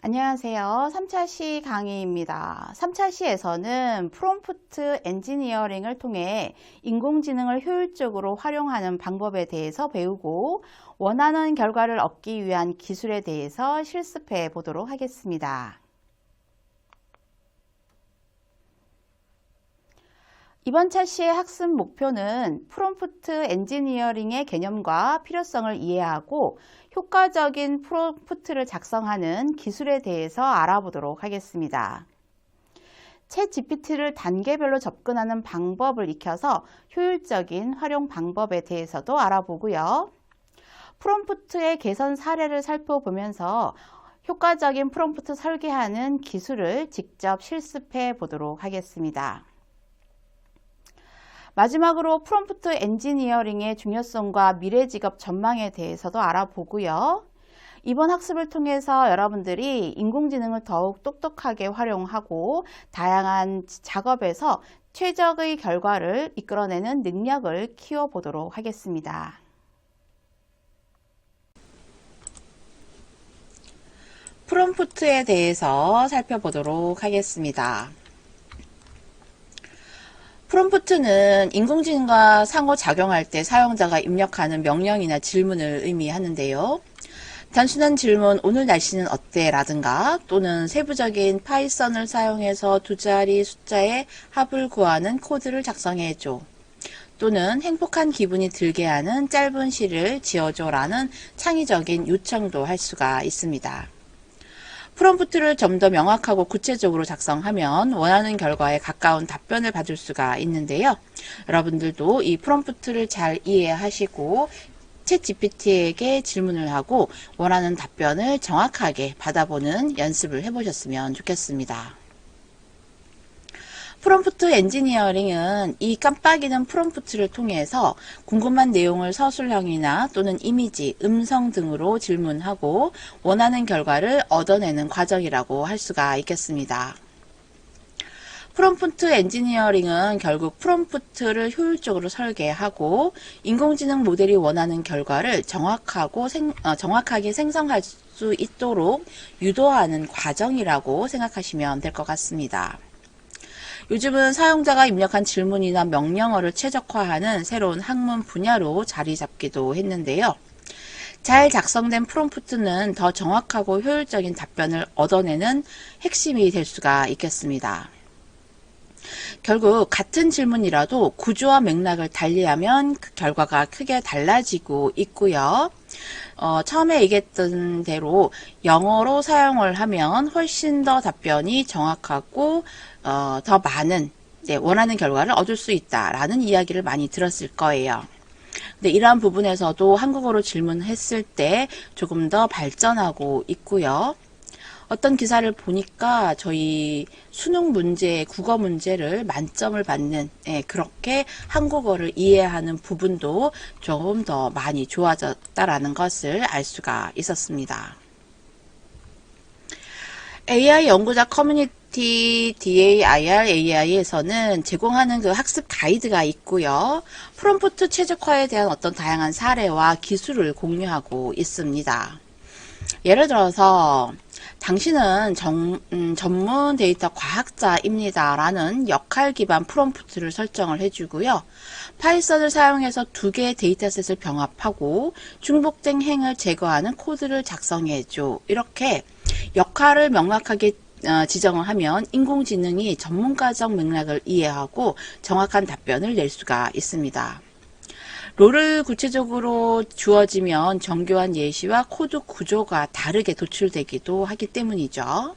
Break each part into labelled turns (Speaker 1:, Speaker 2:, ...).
Speaker 1: 안녕하세요. 3차시 강의입니다. 3차시에서는 프롬프트 엔지니어링을 통해 인공지능을 효율적으로 활용하는 방법에 대해서 배우고 원하는 결과를 얻기 위한 기술에 대해서 실습해 보도록 하겠습니다. 이번 차시의 학습 목표는 프롬프트 엔지니어링의 개념과 필요성을 이해하고 효과적인 프롬프트를 작성하는 기술에 대해서 알아보도록 하겠습니다. 챗 GPT를 단계별로 접근하는 방법을 익혀서 효율적인 활용 방법에 대해서도 알아보고요. 프롬프트의 개선 사례를 살펴보면서 효과적인 프롬프트 설계하는 기술을 직접 실습해 보도록 하겠습니다. 마지막으로 프롬프트 엔지니어링의 중요성과 미래 직업 전망에 대해서도 알아보고요. 이번 학습을 통해서 여러분들이 인공지능을 더욱 똑똑하게 활용하고 다양한 작업에서 최적의 결과를 이끌어내는 능력을 키워보도록 하겠습니다. 프롬프트에 대해서 살펴보도록 하겠습니다. 프롬프트는 인공지능과 상호작용할 때 사용자가 입력하는 명령이나 질문을 의미하는데요. 단순한 질문 오늘 날씨는 어때? 라든가 또는 세부적인 파이썬을 사용해서 두 자리 숫자의 합을 구하는 코드를 작성해줘. 또는 행복한 기분이 들게 하는 짧은 시를 지어줘 라는 창의적인 요청도 할 수가 있습니다. 프롬프트를 좀 더 명확하고 구체적으로 작성하면 원하는 결과에 가까운 답변을 받을 수가 있는데요. 여러분들도 이 프롬프트를 잘 이해하시고 챗 GPT에게 질문을 하고 원하는 답변을 정확하게 받아보는 연습을 해보셨으면 좋겠습니다. 프롬프트 엔지니어링은 이 깜빡이는 프롬프트를 통해서 궁금한 내용을 서술형이나 또는 이미지, 음성 등으로 질문하고 원하는 결과를 얻어내는 과정이라고 할 수가 있겠습니다. 프롬프트 엔지니어링은 결국 프롬프트를 효율적으로 설계하고 인공지능 모델이 원하는 결과를 정확하게 생성할 수 있도록 유도하는 과정이라고 생각하시면 될 것 같습니다. 요즘은 사용자가 입력한 질문이나 명령어를 최적화하는 새로운 학문 분야로 자리 잡기도 했는데요. 잘 작성된 프롬프트는 더 정확하고 효율적인 답변을 얻어내는 핵심이 될 수가 있겠습니다. 결국 같은 질문이라도 구조와 맥락을 달리하면 그 결과가 크게 달라지고 있고요. 처음에 얘기했던 대로 영어로 사용을 하면 훨씬 더 답변이 정확하고 더 많은 원하는 결과를 얻을 수 있다라는 이야기를 많이 들었을 거예요. 근데 이러한 부분에서도 한국어로 질문했을 때 조금 더 발전하고 있고요. 어떤 기사를 보니까 저희 수능 문제, 국어 문제를 만점을 받는 그렇게 한국어를 이해하는 부분도 조금 더 많이 좋아졌다라는 것을 알 수가 있었습니다. AI 연구자 커뮤니티 DAIR AI에서는 제공하는 그 학습 가이드가 있고요. 프롬프트 최적화에 대한 어떤 다양한 사례와 기술을 공유하고 있습니다. 예를 들어서 당신은 전문 데이터 과학자입니다 라는 역할 기반 프롬프트를 설정을 해주고요. 파이썬을 사용해서 두 개의 데이터셋을 병합하고 중복된 행을 제거하는 코드를 작성해줘. 이렇게 역할을 명확하게 지정을 하면 인공지능이 전문가적 맥락을 이해하고 정확한 답변을 낼 수가 있습니다. 롤을 구체적으로 주어지면 정교한 예시와 코드 구조가 다르게 도출되기도 하기 때문이죠.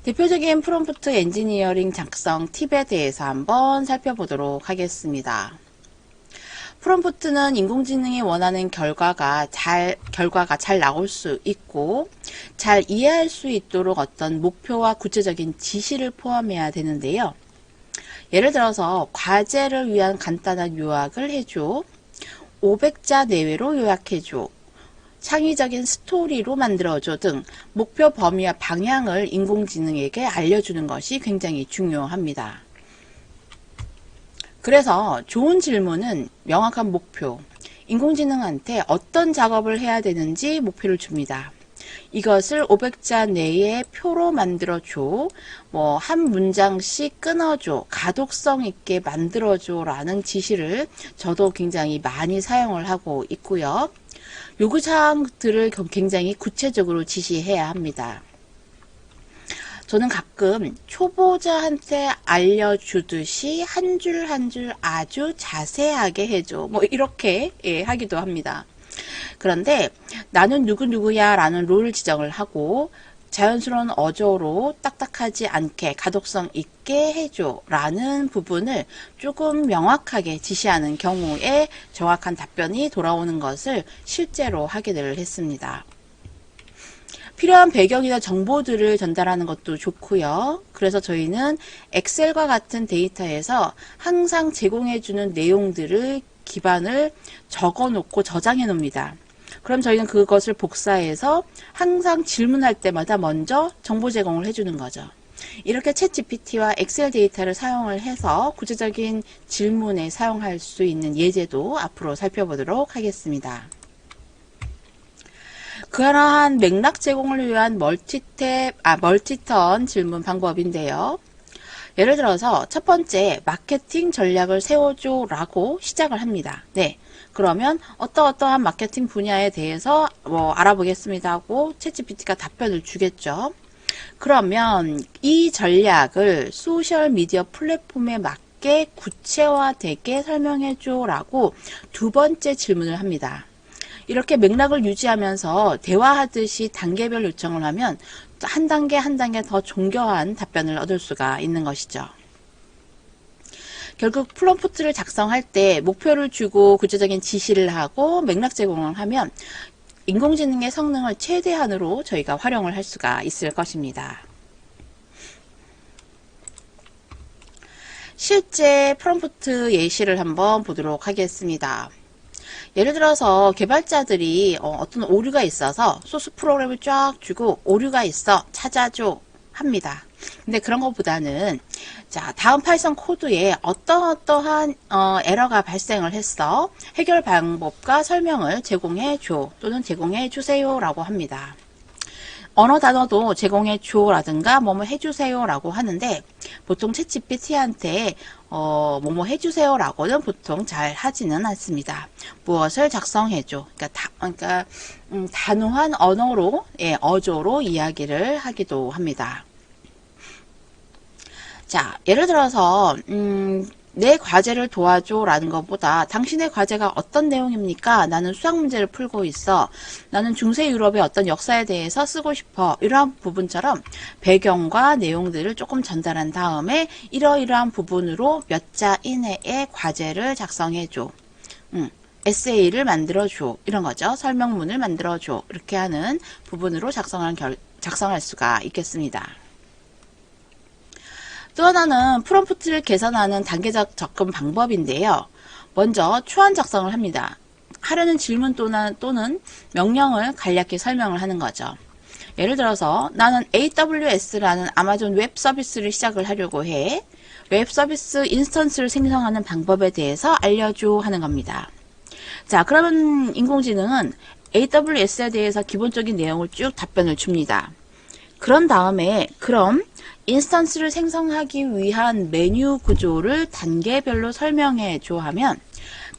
Speaker 1: 대표적인 프롬프트 엔지니어링 작성 팁에 대해서 한번 살펴보도록 하겠습니다. 프롬프트는 인공지능이 원하는 결과가 잘 나올 수 있고 잘 이해할 수 있도록 어떤 목표와 구체적인 지시를 포함해야 되는데요. 예를 들어서 과제를 위한 간단한 요약을 해줘, 500자 내외로 요약해줘, 창의적인 스토리로 만들어줘 등 목표 범위와 방향을 인공지능에게 알려주는 것이 굉장히 중요합니다. 그래서 좋은 질문은 명확한 목표, 인공지능한테 어떤 작업을 해야 되는지 목표를 줍니다. 이것을 500자 내에 표로 만들어줘, 뭐 한 문장씩 끊어줘, 가독성 있게 만들어줘 라는 지시를 저도 굉장히 많이 사용을 하고 있고요. 요구사항들을 굉장히 구체적으로 지시해야 합니다. 저는 가끔 초보자한테 알려주듯이 한 줄 한 줄 아주 자세하게 해줘, 뭐 이렇게 하기도 합니다. 그런데 나는 누구누구야 라는 롤 지정을 하고 자연스러운 어조로 딱딱하지 않게 가독성 있게 해줘 라는 부분을 조금 명확하게 지시하는 경우에 정확한 답변이 돌아오는 것을 실제로 확인을 했습니다. 필요한 배경이나 정보들을 전달하는 것도 좋고요. 그래서 저희는 엑셀과 같은 데이터에서 항상 제공해주는 내용들을 기반을 적어 놓고 저장해 놓습니다. 그럼 저희는 그것을 복사해서 항상 질문할 때마다 먼저 정보 제공을 해주는 거죠. 이렇게 챗GPT와 엑셀 데이터를 사용을 해서 구체적인 질문에 사용할 수 있는 예제도 앞으로 살펴보도록 하겠습니다. 그러한 맥락 제공을 위한 멀티턴 질문 방법인데요. 예를 들어서 첫 번째 마케팅 전략을 세워줘 라고 시작을 합니다. 네, 그러면 어떠한 마케팅 분야에 대해서 뭐 알아보겠습니다 하고 챗GPT가 답변을 주겠죠. 그러면 이 전략을 소셜미디어 플랫폼에 맞게 구체화되게 설명해줘 라고 두 번째 질문을 합니다. 이렇게 맥락을 유지하면서 대화하듯이 단계별 요청을 하면 한 단계 한 단계 더 정교한 답변을 얻을 수가 있는 것이죠. 결국 프롬프트를 작성할 때 목표를 주고 구체적인 지시를 하고 맥락 제공을 하면 인공지능의 성능을 최대한으로 저희가 활용을 할 수가 있을 것입니다. 실제 프롬프트 예시를 한번 보도록 하겠습니다. 예를 들어서 개발자들이 어떤 오류가 있어서 소스 프로그램을 쫙 주고 오류가 있어 찾아줘 합니다. 근데 그런 것보다는 자, 다음 파이썬 코드에 어떠한 에러가 발생을 했어. 해결 방법과 설명을 제공해 줘 또는 제공해 주세요 라고 합니다. 언어 단어도 제공해 줘 라든가 뭐뭐 해주세요 라고 하는데 보통 챗GPT한테 뭐뭐 해주세요 라고는 보통 잘 하지는 않습니다. 무엇을 작성해 줘. 그러니까 단호한 언어로 어조로 이야기를 하기도 합니다. 자, 예를 들어서 내 과제를 도와줘 라는 것보다 당신의 과제가 어떤 내용입니까? 나는 수학 문제를 풀고 있어. 나는 중세 유럽의 어떤 역사에 대해서 쓰고 싶어. 이러한 부분처럼 배경과 내용들을 조금 전달한 다음에 이러이러한 부분으로 몇 자 이내에 과제를 작성해줘. 에세이를 만들어줘. 이런 거죠. 설명문을 만들어줘. 이렇게 하는 부분으로 작성할 수가 있겠습니다. 또 하나는 프롬프트를 개선하는 단계적 접근 방법인데요. 먼저 초안 작성을 합니다. 하려는 질문 또는 명령을 간략히 설명을 하는 거죠. 예를 들어서 나는 AWS라는 아마존 웹 서비스를 시작을 하려고 해. 웹 서비스 인스턴스를 생성하는 방법에 대해서 알려줘 하는 겁니다. 자, 그러면 인공지능은 AWS에 대해서 기본적인 내용을 쭉 답변을 줍니다. 그런 다음에 그럼 인스턴스를 생성하기 위한 메뉴 구조를 단계별로 설명해 줘 하면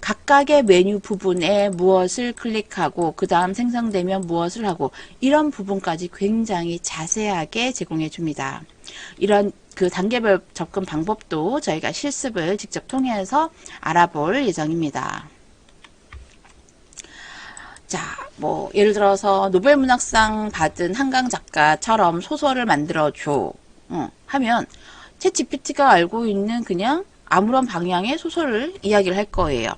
Speaker 1: 각각의 메뉴 부분에 무엇을 클릭하고 그 다음 생성되면 무엇을 하고 이런 부분까지 굉장히 자세하게 제공해 줍니다. 이런 그 단계별 접근 방법도 저희가 실습을 직접 통해서 알아볼 예정입니다. 자, 뭐 예를 들어서 노벨문학상 받은 한강 작가처럼 소설을 만들어줘 하면 챗GPT가 알고 있는 그냥 아무런 방향의 소설을 이야기를 할 거예요.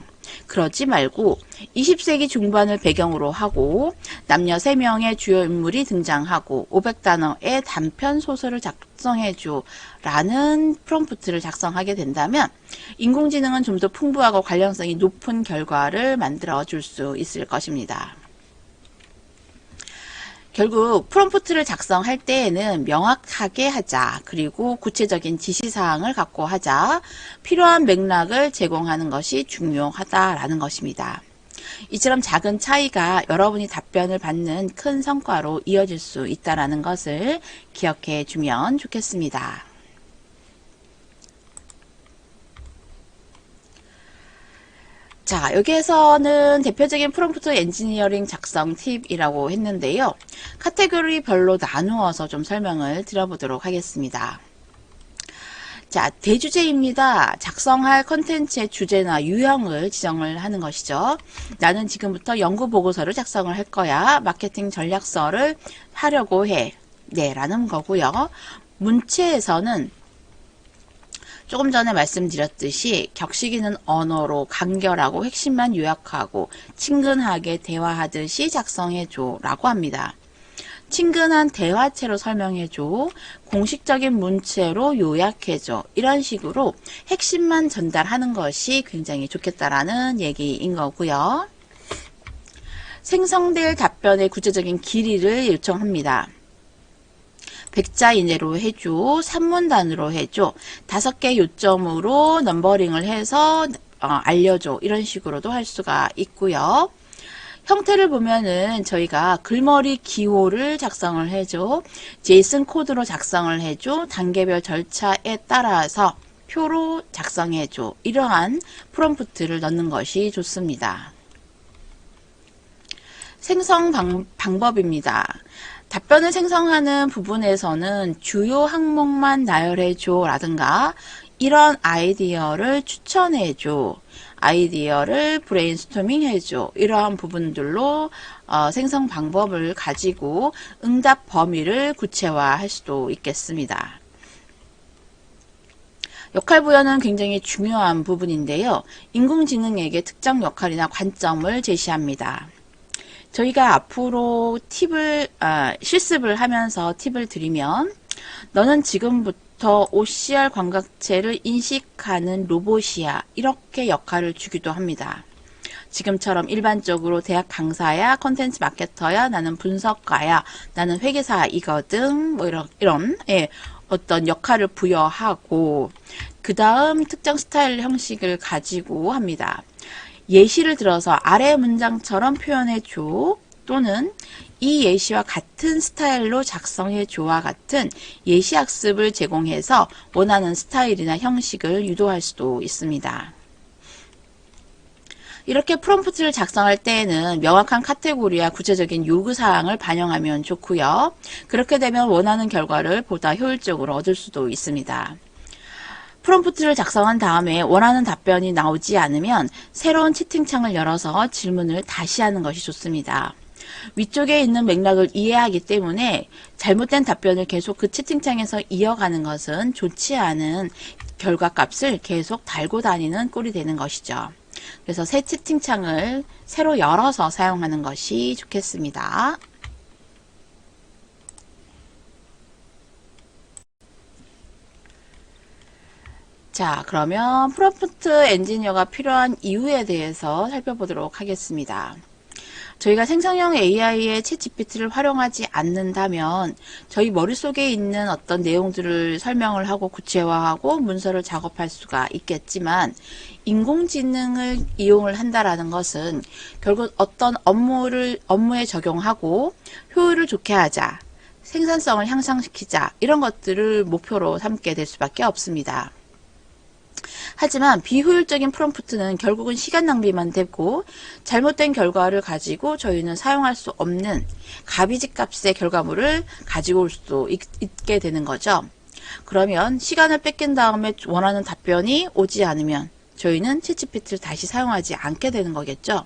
Speaker 1: 그러지 말고 20세기 중반을 배경으로 하고 남녀 3명의 주요 인물이 등장하고 500단어의 단편 소설을 작성해줘 라는 프롬프트를 작성하게 된다면 인공지능은 좀 더 풍부하고 관련성이 높은 결과를 만들어 줄 수 있을 것입니다. 결국 프롬프트를 작성할 때에는 명확하게 하자. 그리고 구체적인 지시사항을 갖고 하자. 필요한 맥락을 제공하는 것이 중요하다라는 것입니다. 이처럼 작은 차이가 여러분이 답변을 받는 큰 성과로 이어질 수 있다는 것을 기억해 주면 좋겠습니다. 자, 여기에서는 대표적인 프롬프트 엔지니어링 작성 팁이라고 했는데요. 카테고리별로 나누어서 좀 설명을 드려보도록 하겠습니다. 자, 대주제입니다. 작성할 컨텐츠의 주제나 유형을 지정을 하는 것이죠. 나는 지금부터 연구 보고서를 작성을 할 거야. 마케팅 전략서를 하려고 해. 네, 라는 거고요. 문체에서는 조금 전에 말씀드렸듯이 격식 있는 언어로 간결하고 핵심만 요약하고 친근하게 대화하듯이 작성해줘 라고 합니다. 친근한 대화체로 설명해줘, 공식적인 문체로 요약해줘, 이런 식으로 핵심만 전달하는 것이 굉장히 좋겠다라는 얘기인 거고요. 생성될 답변의 구체적인 길이를 요청합니다. 100자 이내로 해줘, 산문단으로 해줘, 5개 요점으로 넘버링을 해서 알려줘, 이런 식으로도 할 수가 있고요. 형태를 보면은 저희가 글머리 기호를 작성을 해줘, 제이슨 코드로 작성을 해줘, 단계별 절차에 따라서 표로 작성해줘, 이러한 프롬프트를 넣는 것이 좋습니다. 생성 방법입니다. 답변을 생성하는 부분에서는 주요 항목만 나열해줘 라든가 이런 아이디어를 추천해줘, 아이디어를 브레인스토밍 해줘, 이러한 부분들로 생성 방법을 가지고 응답 범위를 구체화할 수도 있겠습니다. 역할 부여는 굉장히 중요한 부분인데요. 인공지능에게 특정 역할이나 관점을 제시합니다. 저희가 앞으로 실습을 하면서 팁을 드리면, 너는 지금부터 OCR 광각체를 인식하는 로봇이야, 이렇게 역할을 주기도 합니다. 지금처럼 일반적으로 대학 강사야, 컨텐츠 마케터야, 나는 분석가야, 나는 회계사이거든, 뭐 이런 어떤 역할을 부여하고, 그 다음 특정 스타일 형식을 가지고 합니다. 예시를 들어서 아래 문장처럼 표현해줘, 또는 이 예시와 같은 스타일로 작성해줘와 같은 예시 학습을 제공해서 원하는 스타일이나 형식을 유도할 수도 있습니다. 이렇게 프롬프트를 작성할 때에는 명확한 카테고리와 구체적인 요구사항을 반영하면 좋고요. 그렇게 되면 원하는 결과를 보다 효율적으로 얻을 수도 있습니다. 프롬프트를 작성한 다음에 원하는 답변이 나오지 않으면 새로운 채팅창을 열어서 질문을 다시 하는 것이 좋습니다. 위쪽에 있는 맥락을 이해하기 때문에 잘못된 답변을 계속 그 채팅창에서 이어가는 것은 좋지 않은 결과값을 계속 달고 다니는 꼴이 되는 것이죠. 그래서 새 채팅창을 새로 열어서 사용하는 것이 좋겠습니다. 자, 그러면 프롬프트 엔지니어가 필요한 이유에 대해서 살펴보도록 하겠습니다. 저희가 생성형 AI의 챗GPT를 활용하지 않는다면 저희 머릿속에 있는 어떤 내용들을 설명을 하고 구체화하고 문서를 작업할 수가 있겠지만, 인공지능을 이용을 한다라는 것은 결국 어떤 업무에 적용하고 효율을 좋게 하자, 생산성을 향상시키자, 이런 것들을 목표로 삼게 될 수밖에 없습니다. 하지만 비효율적인 프롬프트는 결국은 시간 낭비만 되고 잘못된 결과를 가지고 저희는 사용할 수 없는 가비지 값의 결과물을 가지고 올 수도 있게 되는 거죠. 그러면 시간을 뺏긴 다음에 원하는 답변이 오지 않으면 저희는 챗GPT를 다시 사용하지 않게 되는 거겠죠.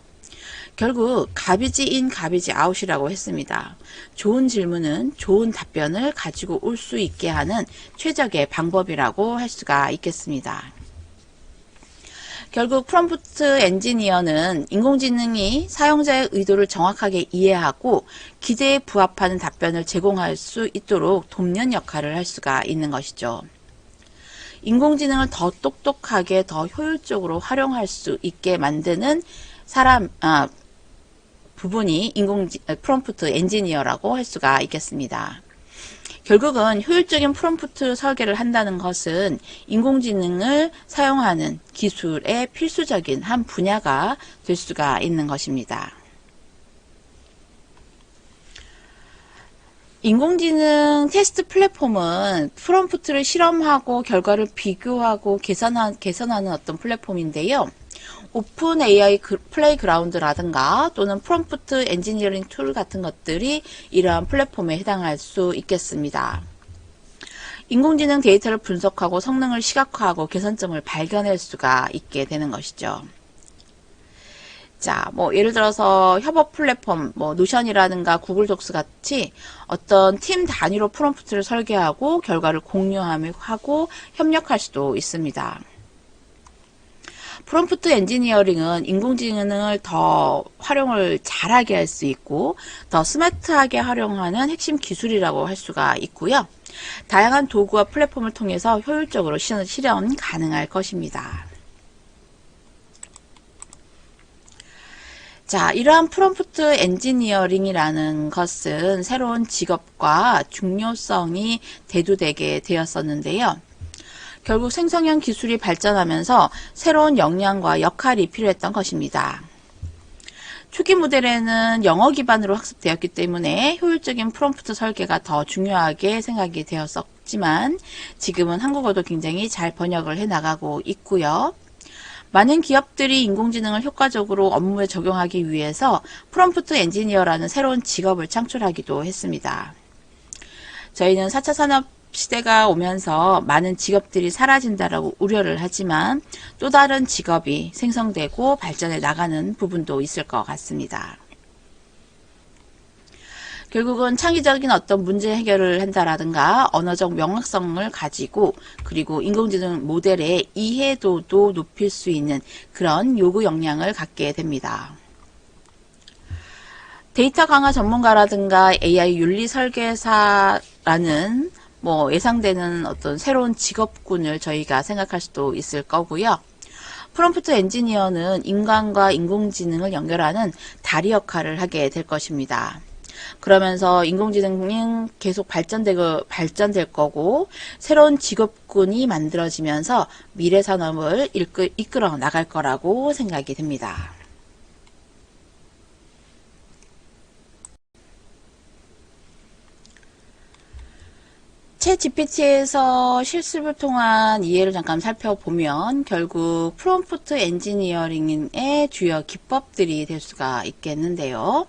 Speaker 1: 결국 가비지 인 가비지 아웃이라고 했습니다. 좋은 질문은 좋은 답변을 가지고 올 수 있게 하는 최적의 방법이라고 할 수가 있겠습니다. 결국 프롬프트 엔지니어는 인공지능이 사용자의 의도를 정확하게 이해하고 기대에 부합하는 답변을 제공할 수 있도록 돕는 역할을 할 수가 있는 것이죠. 인공지능을 더 똑똑하게 더 효율적으로 활용할 수 있게 만드는 부분이 프롬프트 엔지니어라고 할 수가 있겠습니다. 결국은 효율적인 프롬프트 설계를 한다는 것은 인공지능을 사용하는 기술의 필수적인 한 분야가 될 수가 있는 것입니다. 인공지능 테스트 플랫폼은 프롬프트를 실험하고 결과를 비교하고 개선하는 어떤 플랫폼인데요. 오픈 AI 플레이그라운드라든가 또는 프롬프트 엔지니어링 툴 같은 것들이 이러한 플랫폼에 해당할 수 있겠습니다. 인공지능 데이터를 분석하고 성능을 시각화하고 개선점을 발견할 수가 있게 되는 것이죠. 자, 예를 들어서 협업 플랫폼, 노션이라든가 구글 독스 같이 어떤 팀 단위로 프롬프트를 설계하고 결과를 공유하고 협력할 수도 있습니다. 프롬프트 엔지니어링은 인공지능을 더 활용을 잘하게 할 수 있고 더 스마트하게 활용하는 핵심 기술이라고 할 수가 있고요. 다양한 도구와 플랫폼을 통해서 효율적으로 실현 가능할 것입니다. 자, 이러한 프롬프트 엔지니어링이라는 것은 새로운 직업과 중요성이 대두되게 되었었는데요. 결국 생성형 기술이 발전하면서 새로운 역량과 역할이 필요했던 것입니다. 초기 모델에는 영어 기반으로 학습되었기 때문에 효율적인 프롬프트 설계가 더 중요하게 생각이 되었었지만 지금은 한국어도 굉장히 잘 번역을 해나가고 있고요. 많은 기업들이 인공지능을 효과적으로 업무에 적용하기 위해서 프롬프트 엔지니어라는 새로운 직업을 창출하기도 했습니다. 저희는 4차 산업 시대가 오면서 많은 직업들이 사라진다라고 우려를 하지만 또 다른 직업이 생성되고 발전해 나가는 부분도 있을 것 같습니다. 결국은 창의적인 어떤 문제 해결을 한다라든가 언어적 명확성을 가지고 그리고 인공지능 모델의 이해도도 높일 수 있는 그런 요구 역량을 갖게 됩니다. 데이터 강화 전문가라든가 AI 윤리 설계사라는 예상되는 어떤 새로운 직업군을 저희가 생각할 수도 있을 거고요. 프롬프트 엔지니어는 인간과 인공지능을 연결하는 다리 역할을 하게 될 것입니다. 그러면서 인공지능은 계속 발전될 거고 새로운 직업군이 만들어지면서 미래 산업을 이끌어 나갈 거라고 생각이 됩니다. 챗 GPT에서 실습을 통한 이해를 잠깐 살펴보면 결국 프롬프트 엔지니어링의 주요 기법들이 될 수가 있겠는데요.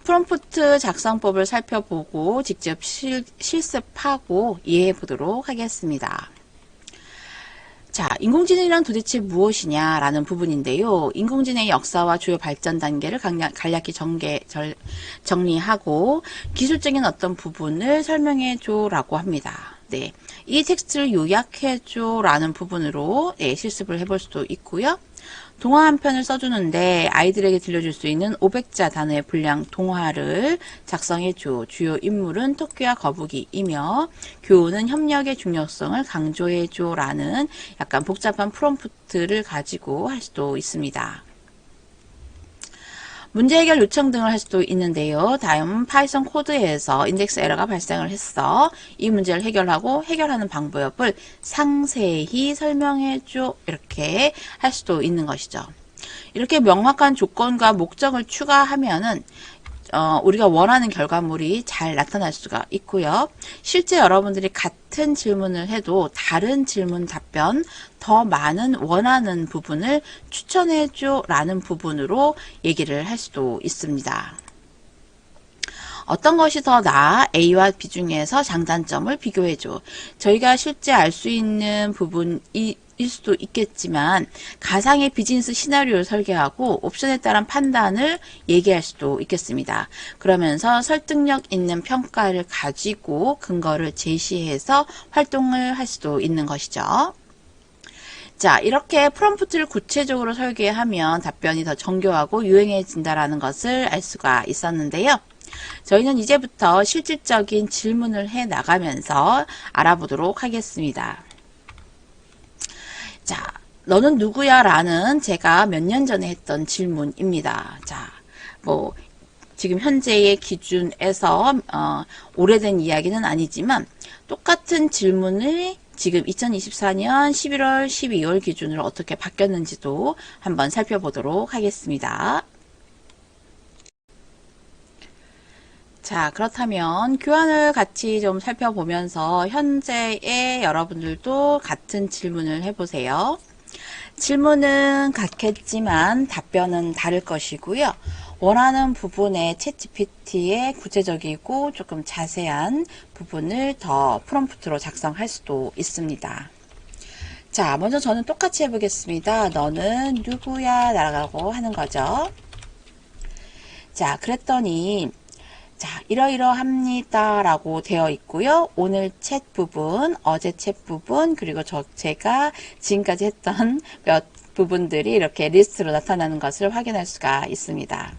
Speaker 1: 프롬프트 작성법을 살펴보고 직접 실습하고 이해해 보도록 하겠습니다. 자, 인공지능이란 도대체 무엇이냐라는 부분인데요. 인공지능의 역사와 주요 발전 단계를 간략히 정리하고 기술적인 어떤 부분을 설명해줘라고 합니다. 네, 이 텍스트를 요약해줘라는 부분으로 실습을 해볼 수도 있고요. 동화 한 편을 써주는데 아이들에게 들려줄 수 있는 500자 단어의 분량 동화를 작성해줘. 주요 인물은 토끼와 거북이이며 교훈은 협력의 중요성을 강조해줘 라는 약간 복잡한 프롬프트를 가지고 할 수도 있습니다. 문제 해결 요청 등을 할 수도 있는데요. 다음 파이썬 코드에서 인덱스 에러가 발생을 했어. 이 문제를 해결하는 방법을 상세히 설명해줘. 이렇게 할 수도 있는 것이죠. 이렇게 명확한 조건과 목적을 추가하면은 우리가 원하는 결과물이 잘 나타날 수가 있고요. 실제 여러분들이 같은 질문을 해도 다른 질문 답변, 더 많은 원하는 부분을 추천해줘 라는 부분으로 얘기를 할 수도 있습니다. 어떤 것이 더 나아? A와 B 중에서 장단점을 비교해줘. 저희가 실제 알 수 있는 부분이 일 수도 있겠지만 가상의 비즈니스 시나리오를 설계하고 옵션에 따른 판단을 얘기할 수도 있겠습니다. 그러면서 설득력 있는 평가를 가지고 근거를 제시해서 활동을 할 수도 있는 것이죠. 자, 이렇게 프롬프트를 구체적으로 설계하면 답변이 더 정교하고 유용해진다는 것을 알 수가 있었는데요. 저희는 이제부터 실질적인 질문을 해 나가면서 알아보도록 하겠습니다. 자, 너는 누구야? 라는 제가 몇 년 전에 했던 질문입니다. 자, 뭐 지금 현재의 기준에서 오래된 이야기는 아니지만 똑같은 질문을 지금 2024년 11월, 12월 기준으로 어떻게 바뀌었는지도 한번 살펴보도록 하겠습니다. 자, 그렇다면 교환을 같이 좀 살펴보면서 현재의 여러분들도 같은 질문을 해보세요. 질문은 같겠지만 답변은 다를 것이고요. 원하는 부분에 챗GPT의 구체적이고 조금 자세한 부분을 더 프롬프트로 작성할 수도 있습니다. 자, 먼저 저는 똑같이 해보겠습니다. 너는 누구야? 라고 하는 거죠. 자, 그랬더니 자, 이러이러합니다 라고 되어 있고요. 오늘 챗 부분, 어제 챗 부분, 그리고 제가 지금까지 했던 몇 부분들이 이렇게 리스트로 나타나는 것을 확인할 수가 있습니다.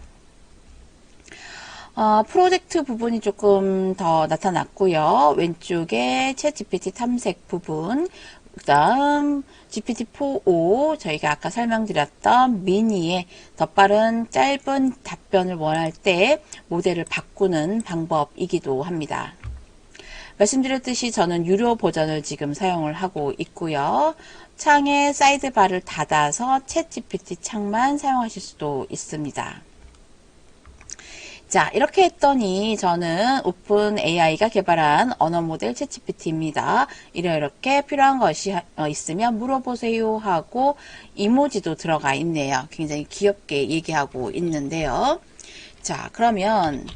Speaker 1: 프로젝트 부분이 조금 더 나타났고요. 왼쪽에 챗 GPT 탐색 부분, 그 다음 GPT-4o 저희가 아까 설명드렸던 미니의 더 빠른 짧은 답변을 원할 때 모델을 바꾸는 방법이기도 합니다. 말씀드렸듯이 저는 유료 버전을 지금 사용을 하고 있고요. 창의 사이드바를 닫아서 챗 GPT 창만 사용하실 수도 있습니다. 자, 이렇게 했더니 저는 오픈 AI가 개발한 언어 모델 챗GPT입니다. 이렇게 필요한 것이 있으면 물어보세요 하고 이모지도 들어가 있네요. 굉장히 귀엽게 얘기하고 있는데요. 자, 그러면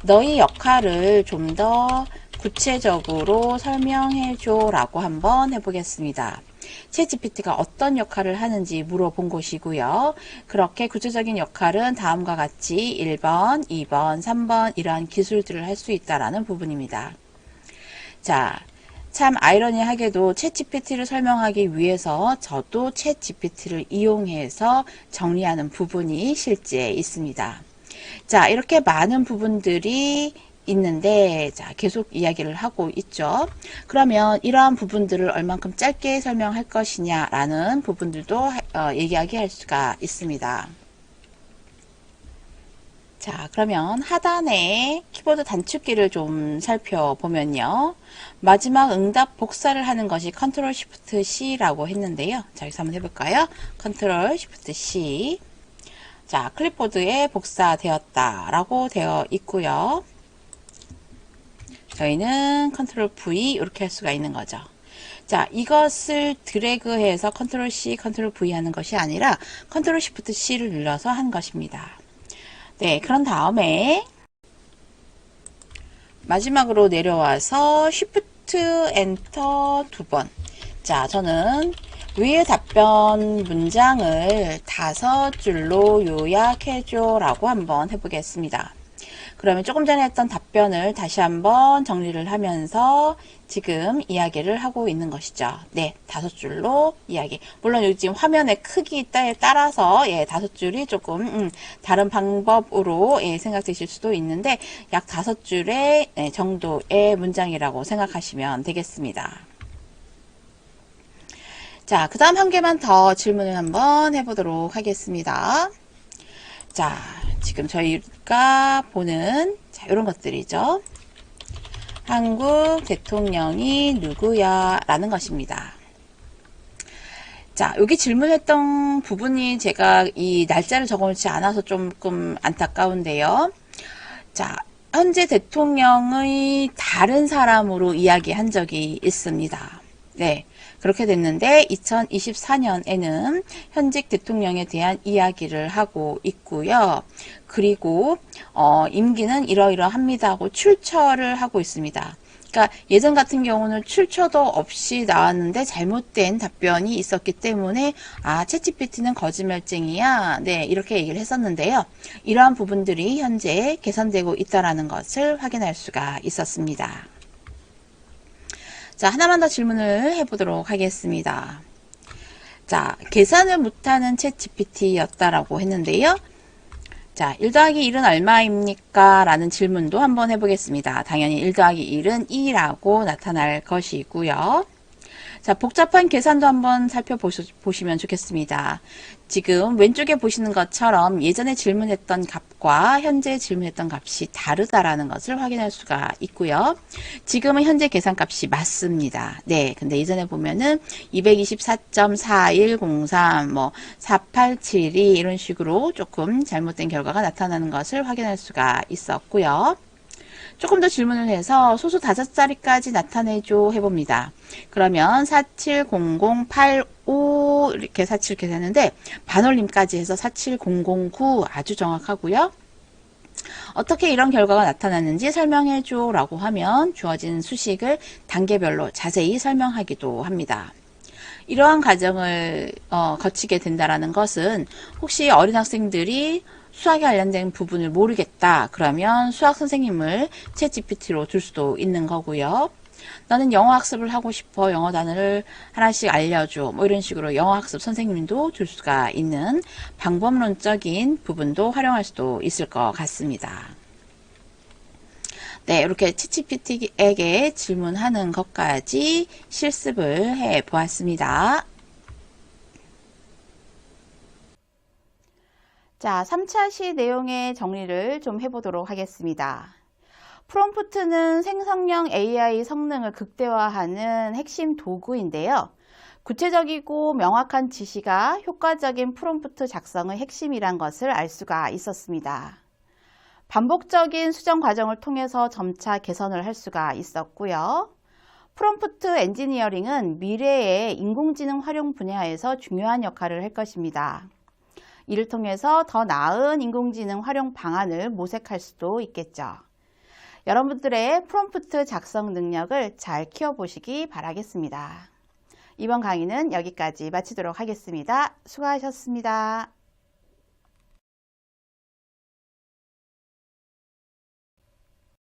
Speaker 1: 너의 역할을 좀 더 구체적으로 설명해 줘 라고 한번 해보겠습니다. 챗GPT가 어떤 역할을 하는지 물어본 것이고요. 그렇게 구체적인 역할은 다음과 같이 1번, 2번, 3번 이러한 기술들을 할 수 있다라는 부분입니다. 자, 참 아이러니하게도 챗GPT를 설명하기 위해서 저도 챗GPT를 이용해서 정리하는 부분이 실제 있습니다. 자, 이렇게 많은 부분들이 있는데 자 계속 이야기를 하고 있죠. 그러면 이러한 부분들을 얼만큼 짧게 설명할 것이냐 라는 부분들도 얘기하게 할 수가 있습니다. 자, 그러면 하단에 키보드 단축키를 좀 살펴보면요. 마지막 응답 복사를 하는 것이 컨트롤 쉬프트 C라고 했는데요. 자, 여기서 한번 해볼까요? 컨트롤 쉬프트 C. 자, 클립보드에 복사되었다 라고 되어 있고요. 저희는 컨트롤 V 이렇게 할 수가 있는 거죠. 자, 이것을 드래그해서 컨트롤 C, 컨트롤 V 하는 것이 아니라 컨트롤 쉬프트 C를 눌러서 한 것입니다. 네, 그런 다음에 마지막으로 내려와서 쉬프트 엔터 두 번. 자, 저는 위의 답변 문장을 5줄로 요약해줘 라고 한번 해보겠습니다. 그러면 조금 전에 했던 답변을 다시 한번 정리를 하면서 지금 이야기를 하고 있는 것이죠. 네, 5줄로 이야기. 물론 여기 지금 화면의 크기에 따라서 5줄이 조금 다른 방법으로 생각되실 수도 있는데 약 5줄의 정도의 문장이라고 생각하시면 되겠습니다. 자, 그 다음 한 개만 더 질문을 한번 해보도록 하겠습니다. 자, 지금 저희가 보는 이런 것들이죠. 한국 대통령이 누구야? 라는 것입니다. 자, 여기 질문했던 부분이 제가 이 날짜를 적어놓지 않아서 조금 안타까운데요. 자, 현재 대통령의 다른 사람으로 이야기한 적이 있습니다. 네. 그렇게 됐는데 2024년에는 현직 대통령에 대한 이야기를 하고 있고요. 그리고 임기는 이러이러합니다 하고 출처를 하고 있습니다. 그러니까 예전 같은 경우는 출처도 없이 나왔는데 잘못된 답변이 있었기 때문에 챗GPT는 거짓말쟁이야. 네, 이렇게 얘기를 했었는데요. 이러한 부분들이 현재 개선되고 있다는 것을 확인할 수가 있었습니다. 자, 하나만 더 질문을 해보도록 하겠습니다. 자, 계산을 못하는 챗 GPT였다라고 했는데요. 자, 1 더하기 1은 얼마입니까? 라는 질문도 한번 해보겠습니다. 당연히 1 더하기 1은 2라고 나타날 것이고요. 자, 복잡한 계산도 한번 살펴보시면 좋겠습니다. 지금 왼쪽에 보시는 것처럼 예전에 질문했던 값과 현재 질문했던 값이 다르다라는 것을 확인할 수가 있고요. 지금은 현재 계산값이 맞습니다. 네, 근데 예전에 보면은 224.4103, 뭐 4872 이런 식으로 조금 잘못된 결과가 나타나는 것을 확인할 수가 있었고요. 조금 더 질문을 해서 소수 5자리까지 나타내줘 해봅니다. 그러면 470085 이렇게 47 이렇게 되는데 반올림까지 해서 47009 아주 정확하고요. 어떻게 이런 결과가 나타났는지 설명해줘 라고 하면 주어진 수식을 단계별로 자세히 설명하기도 합니다. 이러한 과정을 거치게 된다는 것은 혹시 어린 학생들이 수학에 관련된 부분을 모르겠다 그러면 수학 선생님을 챗GPT로 둘 수도 있는 거고요. 나는 영어 학습을 하고 싶어, 영어 단어를 하나씩 알려줘, 뭐 이런 식으로 영어 학습 선생님도 둘 수가 있는 방법론적인 부분도 활용할 수도 있을 것 같습니다. 네, 이렇게 챗GPT에게 질문하는 것까지 실습을 해 보았습니다. 자, 3차 시 내용의 정리를 좀 해보도록 하겠습니다. 프롬프트는 생성형 AI 성능을 극대화하는 핵심 도구인데요. 구체적이고 명확한 지시가 효과적인 프롬프트 작성의 핵심이란 것을 알 수가 있었습니다. 반복적인 수정 과정을 통해서 점차 개선을 할 수가 있었고요. 프롬프트 엔지니어링은 미래의 인공지능 활용 분야에서 중요한 역할을 할 것입니다. 이를 통해서 더 나은 인공지능 활용 방안을 모색할 수도 있겠죠. 여러분들의 프롬프트 작성 능력을 잘 키워보시기 바라겠습니다. 이번 강의는 여기까지 마치도록 하겠습니다. 수고하셨습니다.